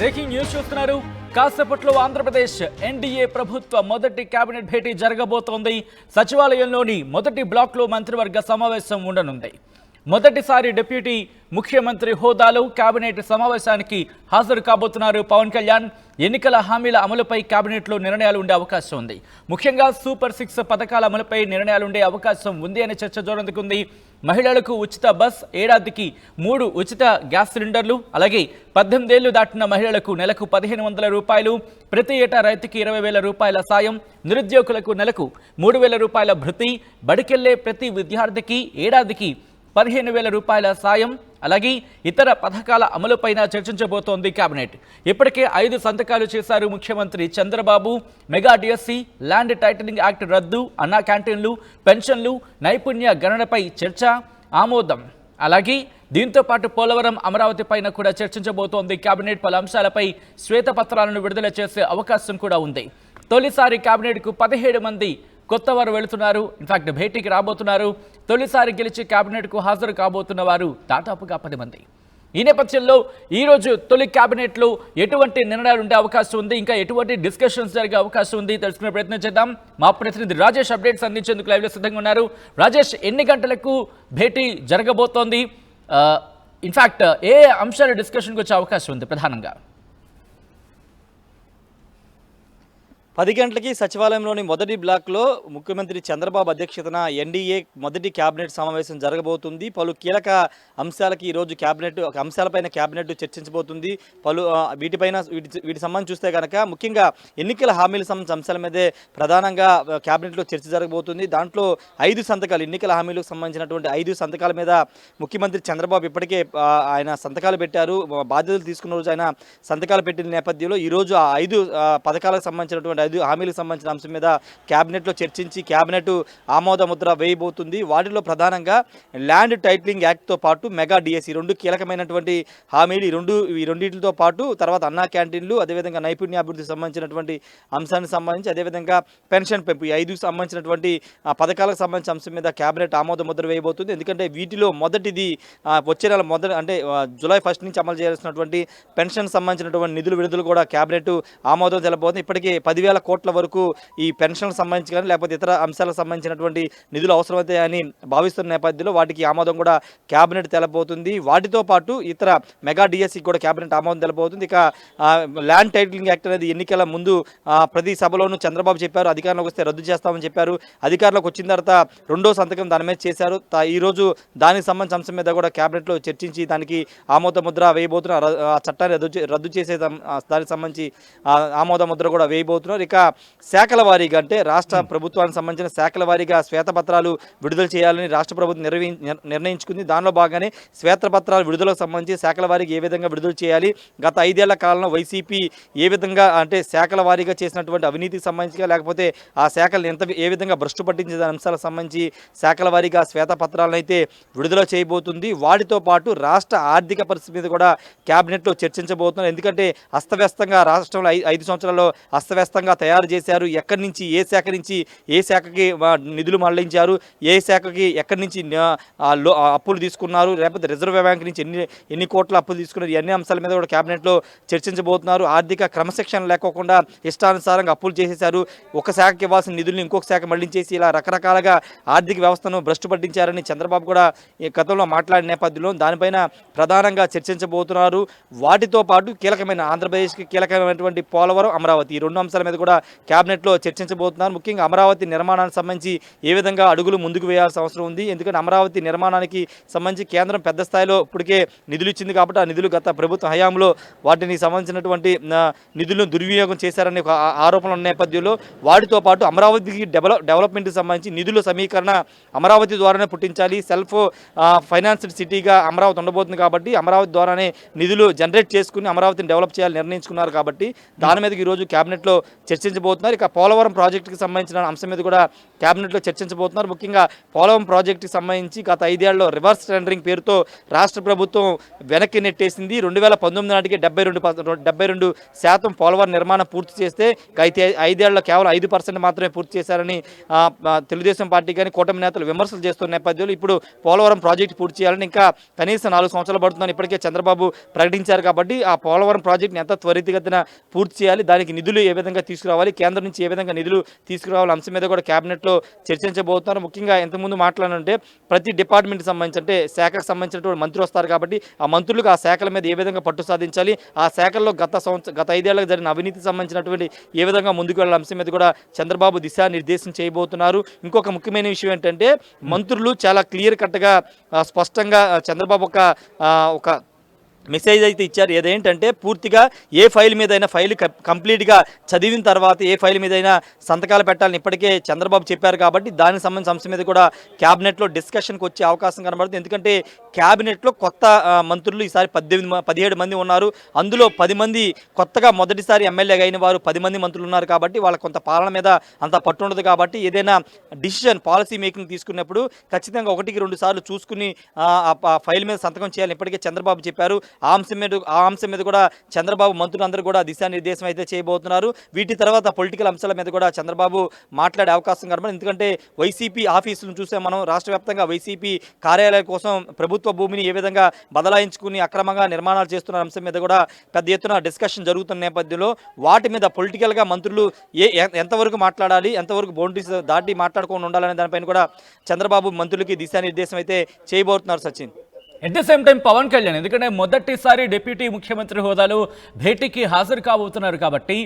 Breaking news చూస్తున్నారు. కాసేపట్లో Andhra Pradesh NDA ప్రభుత్వ మొదటి కేబినెట్ భేటీ జరగబోతోంది. సచివాలయంలోని మొదటి బ్లాక్లో మంత్రివర్గ సమావేశం ఉండనుంది. మొదటిసారి డిప్యూటీ ముఖ్యమంత్రి హోదాలో కేబినెట్ సమావేశానికి హాజరు కాబోతున్నారు పవన్ కళ్యాణ్. ఎన్నికల హామీల అమలుపై కేబినెట్లో నిర్ణయాలు ఉండే అవకాశం ఉంది. ముఖ్యంగా సూపర్ 6 పథకాల అమలుపై నిర్ణయాలు ఉండే అవకాశం ఉంది అనే చర్చ జోరందుకుంది. మహిళలకు ఉచిత బస్, ఏడాదికి 3 ఉచిత గ్యాస్ సిలిండర్లు, అలాగే 18 ఏళ్లు దాటిన మహిళలకు నెలకు 1500 రూపాయలు, ప్రతి ఏటా రైతుకి 20,000 రూపాయల సాయం, నిరుద్యోగులకు నెలకు 3,000 రూపాయల భృతి, బడికెళ్లే ప్రతి విద్యార్థికి ఏడాదికి 15,000 రూపాయల సాయం, అలాగే ఇతర పథకాల అమలుపైన చర్చించబోతోంది కేబినెట్. ఇప్పటికే 5 సంతకాలు చేశారు ముఖ్యమంత్రి Chandrababu. Mega DSC, land titling act రద్దు, అన్నా క్యాంటీన్లు, పెన్షన్లు, నైపుణ్య గణనపై చర్చ, ఆమోదం. అలాగే దీంతో పాటు పోలవరం, అమరావతి పైన కూడా చర్చించబోతోంది కేబినెట్. పలు అంశాలపై శ్వేతపత్రాలను విడుదల చేసే అవకాశం కూడా ఉంది. తొలిసారి కేబినెట్కు 17 మంది కొత్త వారు వెళుతున్నారు. ఇన్ఫాక్ట్ భేటీకి రాబోతున్నారు. తొలిసారి గెలిచి కేబినెట్కు హాజరు కాబోతున్న వారు దాదాపుగా 10 మంది. ఈ నేపథ్యంలో ఈరోజు తొలి కేబినెట్లో ఎటువంటి నిర్ణయాలు ఉండే అవకాశం ఉంది, ఇంకా ఎటువంటి డిస్కషన్స్ జరిగే అవకాశం ఉంది తెలుసుకునే ప్రయత్నం చేద్దాం. మా ప్రతినిధి రాజేష్ అప్డేట్స్ అందించేందుకు లైవ్లో సిద్ధంగా ఉన్నారు. రాజేష్, ఎన్ని గంటలకు భేటీ జరగబోతోంది? ఇన్ఫాక్ట్ ఏ అంశాలు డిస్కషన్కి వచ్చే అవకాశం ఉంది ప్రధానంగా? 10 గంటలకి సచివాలయంలోని మొదటి బ్లాక్లో ముఖ్యమంత్రి చంద్రబాబు అధ్యక్షతన ఎన్డీఏ మొదటి కేబినెట్ సమావేశం జరగబోతుంది. పలు కీలక అంశాలకి ఈరోజు అంశాలపైన కేబినెట్ చర్చించబోతుంది. వీటి సంబంధించి చూస్తే కనుక ముఖ్యంగా ఎన్నికల హామీల సంబంధించిన అంశాల మీదే ప్రధానంగా కేబినెట్లో చర్చ జరగబోతుంది. దాంట్లో 5 సంతకాలు, ఎన్నికల హామీలకు సంబంధించినటువంటి 5 సంతకాల మీద ముఖ్యమంత్రి చంద్రబాబు ఇప్పటికే ఆయన సంతకాలు పెట్టారు. బాధ్యతలు తీసుకున్న రోజు ఆయన సంతకాలు పెట్టిన నేపథ్యంలో ఈరోజు ఆ 5 పథకాలకు సంబంధించినటువంటి 5 హామీలకు సంబంధించిన అంశం మీద కేబినెట్లో చర్చించి కేబినెట్ ఆమోద ముద్ర వేయబోతుంది. వాటిలో ప్రధానంగా ల్యాండ్ టైటిలింగ్ యాక్ట్తో పాటు మెగా డిఎస్సి 2 కీలకమైనటువంటి హామీలు. ఈ రెండింటితో పాటు తర్వాత అన్నా క్యాంటీన్లు, అదేవిధంగా నైపుణ్యాభివృద్ధికి సంబంధించినటువంటి అంశానికి సంబంధించి, అదేవిధంగా పెన్షన్ పెంపు, ఈ 5కు సంబంధించినటువంటి పథకాలకు సంబంధించిన అంశం మీద కేబినెట్ ఆమోద ముద్ర వేయబోతుంది. ఎందుకంటే వీటిలో మొదటిది వచ్చే నెల అంటే జూలై 1 నుంచి అమలు చేయాల్సినటువంటి పెన్షన్ సంబంధించినటువంటి నిధుల విడుదల కూడా కేబినెట్ ఆమోదం తెలబోతుంది. ఇప్పటికే 10,000 కోట్ల వరకు ఈ పెన్షన్లకు సంబంధించి కానీ లేకపోతే ఇతర అంశాలకు సంబంధించినటువంటి నిధులు అవసరమవుతాయని భావిస్తున్న నేపథ్యంలో వాటికి ఆమోదం కూడా కేబినెట్ తెలబోతుంది. వాటితో పాటు ఇతర మెగా డిఎస్సికి కూడా కేబినెట్ ఆమోదం తెలబోతుంది. ఇక ల్యాండ్ టైటిలింగ్ యాక్ట్ అనేది ఎన్నికల ముందు ప్రతి సభలోనూ చంద్రబాబు చెప్పారు, అధికారంలోకి వస్తే రద్దు చేస్తామని చెప్పారు. అధికారంలోకి వచ్చిన తర్వాత 2వ సంతకం దాని మీద చేశారు. ఈరోజు దానికి సంబంధించిన అంశం మీద కూడా కేబినెట్లో చర్చించి దానికి ఆమోద ముద్ర వేయబోతున్నారు. ఆ చట్టాన్ని రద్దు చేసే దానికి సంబంధించి ఆమోద ముద్ర కూడా వేయబోతున్నారు. ఇక శాఖల వారీగా, అంటే రాష్ట్ర ప్రభుత్వానికి సంబంధించిన శాఖల వారీగా శ్వేతపత్రాలు విడుదల చేయాలని రాష్ట్ర ప్రభుత్వం నిర్ణయించుకుంది. దానిలో భాగంగానే శ్వేతపత్రాలు విడుదలకు సంబంధించి శాఖల వారీగా ఏ విధంగా విడుదల చేయాలి, గత 5 ఏళ్ల కాలంలో వైసీపీ ఏ విధంగా అంటే శాఖల వారీగా చేసినటువంటి అవినీతికి సంబంధించి లేకపోతే ఆ శాఖలు ఏ విధంగా భ్రష్టు పట్టించే అంశాలకు సంబంధించి శాఖల వారీగా శ్వేతపత్రాలను అయితే విడుదల చేయబోతుంది. వాటితో పాటు రాష్ట్ర ఆర్థిక పరిస్థితి మీద కూడా కేబినెట్లో చర్చించబోతున్నారు. ఎందుకంటే అస్తవ్యస్తంగా రాష్ట్రంలో 5 సంవత్సరాల్లో అస్తవ్యస్తంగా తయారు చేశారు. ఎక్కడి నుంచి ఏ శాఖకి నిధులు మళ్లించారు, ఏ శాఖకి ఎక్కడి నుంచి అప్పులు తీసుకున్నారు, లేకపోతే రిజర్వ్ బ్యాంక్ నుంచి ఎన్ని కోట్ల అప్పులు తీసుకున్నారు, ఇవన్నీ అంశాల మీద కూడా కేబినెట్లో చర్చించబోతున్నారు. ఆర్థిక క్రమశిక్షణ లేకోకుండా ఇష్టానుసారంగా అప్పులు చేసేశారు. ఒక శాఖకి ఇవ్వాల్సిన నిధులను ఇంకొక శాఖ మళ్లించేసి ఇలా రకరకాలుగా ఆర్థిక వ్యవస్థను భ్రష్టు పట్టించారని చంద్రబాబు కూడా ఈ గతంలో మాట్లాడిన నేపథ్యంలో దానిపైన ప్రధానంగా చర్చించబోతున్నారు. వాటితో పాటు కీలకమైన ఆంధ్రప్రదేశ్కి కీలకమైనటువంటి పోలవరం, అమరావతి, ఈ 2 అంశాల మీద కూడా కేబినెట్లో చర్చించబోతున్నారు. ముఖ్యంగా అమరావతి నిర్మాణానికి సంబంధించి ఏ విధంగా అడుగులు ముందుకు వేయాల్సిన అవసరం ఉంది. ఎందుకంటే అమరావతి నిర్మాణానికి సంబంధించి కేంద్రం పెద్ద స్థాయిలో ఇప్పటికే నిధులు ఇచ్చింది కాబట్టి ఆ నిధులు గత ప్రభుత్వ హయాంలో వాటిని సంబంధించినటువంటి నిధులను దుర్వినియోగం చేశారనే ఒక ఆరోపణల నేపథ్యంలో వాటితో పాటు అమరావతికి డెవలప్మెంట్కి సంబంధించి నిధుల సమీకరణ అమరావతి ద్వారానే పుట్టించాలి. సెల్ఫ్ ఫైనాన్స్డ్ సిటీగా అమరావతి ఉండబోతుంది కాబట్టి అమరావతి ద్వారానే నిధులు జనరేట్ చేసుకుని అమరావతిని డెవలప్ చేయాలని నిర్ణయించుకున్నారు. కాబట్టి దాని మీద ఈరోజు కేబినెట్లో చర్చించబోతున్నారు. ఇక పోలవరం ప్రాజెక్టుకి సంబంధించిన అంశం మీద కూడా కేబినెట్లో చర్చించబోతున్నారు. ముఖ్యంగా పోలవరం ప్రాజెక్టుకి సంబంధించి గత 5 ఏళ్లలో రివర్స్ టెండరింగ్ పేరుతో రాష్ట్ర ప్రభుత్వం వెనక్కి నెట్టేసింది. 2019 నాటికి 72% పోలవరం నిర్మాణం పూర్తి చేస్తే అయితే 5 ఏళ్లలో కేవలం 5% మాత్రమే పూర్తి చేశారని తెలుగుదేశం పార్టీ కానీ కూటమి నేతలు విమర్శలు చేస్తున్న నేపథ్యంలో ఇప్పుడు పోలవరం ప్రాజెక్టు పూర్తి చేయాలని ఇంకా కనీసం 4 సంవత్సరాలు పడుతుందని ఇప్పటికే చంద్రబాబు ప్రకటించారు. కాబట్టి ఆ పోలవరం ప్రాజెక్టుని ఎంత త్వరితగతిన పూర్తి చేయాలి, దానికి నిధులు ఏ విధంగా తీసుకురావాలి, కేంద్రం నుంచి ఏ విధంగా నిధులు తీసుకురావాలి అంశం మీద కూడా కేబినెట్లో చర్చించబోతున్నారు. ముఖ్యంగా ఎంతకుముందు మాట్లాడాలంటే ప్రతి డిపార్ట్మెంట్కి సంబంధించి అంటే శాఖకు సంబంధించినటువంటి మంత్రులు వస్తారు కాబట్టి ఆ మంత్రులకు ఆ శాఖల మీద ఏ విధంగా పట్టు సాధించాలి, ఆ శాఖల్లో గత 5 ఏళ్లకు జరిగిన అవినీతికి సంబంధించినటువంటి ఏ విధంగా ముందుకు వెళ్ళాలి అంశం మీద కూడా చంద్రబాబు దిశానిర్దేశం చేయబోతున్నారు. ఇంకొక ముఖ్యమైన విషయం ఏంటంటే మంత్రులు చాలా క్లియర్ కట్గా స్పష్టంగా చంద్రబాబు ఒక మెసేజ్ అయితే ఇచ్చారు. ఏదేంటంటే పూర్తిగా ఏ ఫైల్ మీదైనా ఫైల్ కంప్లీట్గా చదివిన తర్వాత ఏ ఫైల్ మీదైనా సంతకాలు పెట్టాలని ఇప్పటికే చంద్రబాబు చెప్పారు. కాబట్టి దానికి సంబంధించిన అంశం మీద కూడా క్యాబినెట్లో డిస్కషన్కి వచ్చే అవకాశం కనబడుతుంది. ఎందుకంటే క్యాబినెట్లో కొత్త మంత్రులు ఈసారి 17 మంది ఉన్నారు. అందులో 10 మంది కొత్తగా మొదటిసారి ఎమ్మెల్యేగా అయిన వారు 10 మంది మంత్రులు ఉన్నారు. కాబట్టి వాళ్ళకి కొంత పాలన మీద అంత పట్టు ఉండదు. కాబట్టి ఏదైనా డిసిషన్ పాలసీ మేకింగ్ తీసుకున్నప్పుడు ఖచ్చితంగా 1-2 సార్లు చూసుకుని ఫైల్ మీద సంతకం చేయాలని ఇప్పటికే చంద్రబాబు చెప్పారు. ఆ అంశం మీద కూడా చంద్రబాబు మంత్రులందరూ కూడా దిశానిర్దేశం అయితే చేయబోతున్నారు. వీటి తర్వాత పొలిటికల్ అంశాల మీద కూడా చంద్రబాబు మాట్లాడే అవకాశం కనబడింది. ఎందుకంటే వైసీపీ ఆఫీసులను చూసే మనం రాష్ట్ర వ్యాప్తంగా వైసీపీ కార్యాలయాల కోసం ప్రభుత్వ భూమిని ఏ విధంగా బదలాయించుకుని అక్రమంగా నిర్మాణాలు చేస్తున్న అంశం మీద కూడా పెద్ద ఎత్తున డిస్కషన్ జరుగుతున్న నేపథ్యంలో వాటి మీద పొలిటికల్గా మంత్రులు ఎంతవరకు మాట్లాడాలి, ఎంతవరకు బౌండరీస్ దాటి మాట్లాడుకొని ఉండాలనే దానిపైన కూడా చంద్రబాబు మంత్రులకి దిశానిర్దేశం అయితే చేయబోతున్నారు. Sachin, at the same time Pawan Kalyan ఎందుకంటే మొదటిసారి డిప్యూటీ ముఖ్యమంత్రి హోదాలో భేటీకి హాజరు కాబోతున్నారు. కాబట్టి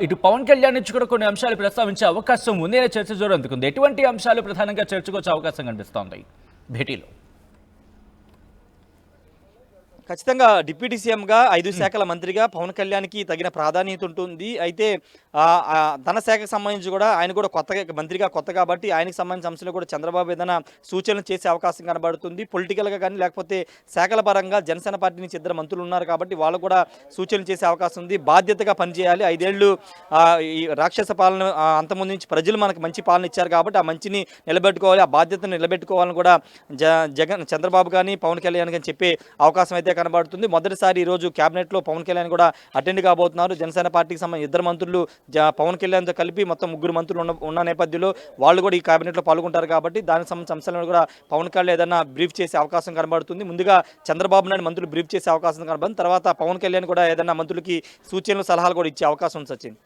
ఇటు పవన్ కళ్యాణ్ నుంచి కూడా కొన్ని అంశాలు ప్రస్తావించే అవకాశం ఉంది అనే చర్చ జోరందుకుంది. ఎటువంటి అంశాలు ప్రధానంగా చర్చకు వచ్చే అవకాశం కనిపిస్తోంది భేటీలో? ఖచ్చితంగా డిప్యూటీ సీఎంగా 5 శాఖల మంత్రిగా పవన్ కళ్యాణ్కి తగిన ప్రాధాన్యత ఉంటుంది. అయితే ధన శాఖకు సంబంధించి కూడా ఆయన కూడా మంత్రిగా కొత్త కాబట్టి ఆయనకు సంబంధించిన అంశాలు కూడా చంద్రబాబు ఏదైనా సూచనలు చేసే అవకాశం కనబడుతుంది. పొలిటికల్గా కానీ లేకపోతే శాఖల పరంగా జనసేన పార్టీ నుంచి 2 మంత్రులు ఉన్నారు కాబట్టి వాళ్ళు కూడా సూచనలు చేసే అవకాశం ఉంది. బాధ్యతగా పనిచేయాలి. 5 ఏళ్ళు ఈ రాక్షస పాలన అంతకుముందు నుంచి ప్రజలు మనకు మంచి పాలన ఇచ్చారు కాబట్టి ఆ మంచిని నిలబెట్టుకోవాలి, ఆ బాధ్యతను నిలబెట్టుకోవాలని కూడా చంద్రబాబు కానీ పవన్ కళ్యాణ్ కానీ చెప్పే అవకాశం అయితే కనబడుతుంది. మొదటిసారి ఈరోజు క్యాబినెట్లో పవన్ కళ్యాణ్ కూడా అటెండ్ కాబోతున్నారు. జనసేన పార్టీకి సంబంధించిన 2 మంత్రులు పవన్ కళ్యాణ్తో కలిపి మొత్తం 3 మంత్రులు ఉన్న నేపథ్యంలో వాళ్ళు కూడా ఈ క్యాబినెట్లో పాల్గొంటారు. కాబట్టి దానికి సంబంధించిన అంశాలను కూడా పవన్ కళ్యాణ్ ఏదైనా బ్రీఫ్ చేసే అవకాశం కనబడుతుంది. ముందుగా చంద్రబాబు నాయుడు మంత్రులు బ్రీఫ్ చేసే అవకాశం కనబడుతుంది. తర్వాత పవన్ కళ్యాణ్ కూడా ఏదైనా మంత్రులకి సూచనలు సలహాలు కూడా ఇచ్చే అవకాశం ఉంది. Sachin,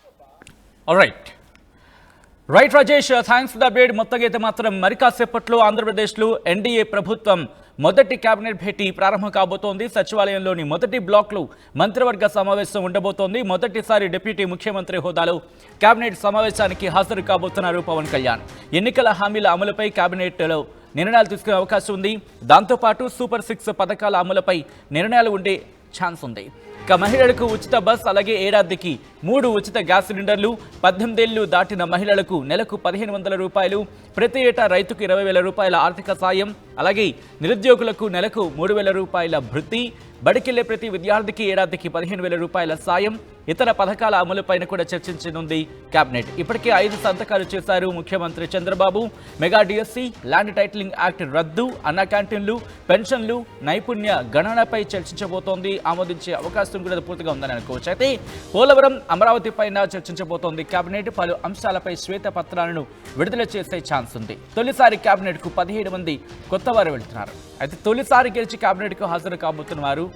right Rajesh, thanks for the update. మొత్తంగా అయితే మాత్రం మరి కాసేపట్లో ఆంధ్రప్రదేశ్లో ఎన్డీఏ ప్రభుత్వం మొదటి కేబినెట్ భేటీ ప్రారంభం కాబోతోంది. సచివాలయంలోని మొదటి బ్లాక్లో మంత్రివర్గ సమావేశం ఉండబోతోంది. మొదటిసారి డిప్యూటీ ముఖ్యమంత్రి హోదాలో కేబినెట్ సమావేశానికి హాజరు కాబోతున్నారు పవన్ కళ్యాణ్. ఎన్నికల హామీల అమలుపై కేబినెట్లో నిర్ణయాలు తీసుకునే అవకాశం ఉంది. దాంతోపాటు సూపర్ 6 పథకాల అమలుపై నిర్ణయాలు ఉండే ఛాన్స్ ఉంది. ఇక మహిళలకు ఉచిత బస్, అలాగే ఏడాదికి 3 ఉచిత గ్యాస్ సిలిండర్లు, 18 ఏళ్లు దాటిన మహిళలకు నెలకు 1500 రూపాయలు, ప్రతి ఏటా రైతుకు 20,000 రూపాయల ఆర్థిక సాయం, అలాగే నిరుద్యోగులకు నెలకు 3,000 రూపాయల భృతి, బడికెళ్లే ప్రతి విద్యార్థికి ఏడాదికి 15,000 రూపాయల సాయం, ఇతర పథకాల అమలుపైన కూడా చర్చించనుంది కేబినెట్. ఇప్పటికే 5 సంతకాలు చేశారు ముఖ్యమంత్రి Chandrababu. Mega DSC, land titling act రద్దు, అన్నా క్యాంటీన్లు, పెన్షన్లు, నైపుణ్య గణనపై చర్చించబోతోంది. ఆమోదించే అవకాశం కూడా పూర్తిగా ఉందని అనుకోవచ్చు. అయితే పోలవరం, అమరావతి పైన చర్చించబోతోంది కేబినెట్. పలు అంశాలపై శ్వేత పత్రాలను విడుదల చేసే ఛాన్స్ ఉంది. తొలిసారి కేబినెట్ కు 17 మంది కొత్త వారు వెళ్తున్నారు. అయితే తొలిసారి గెలిచి కేబినెట్ కు హాజరు కాబోతున్న వారు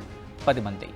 10 మంది.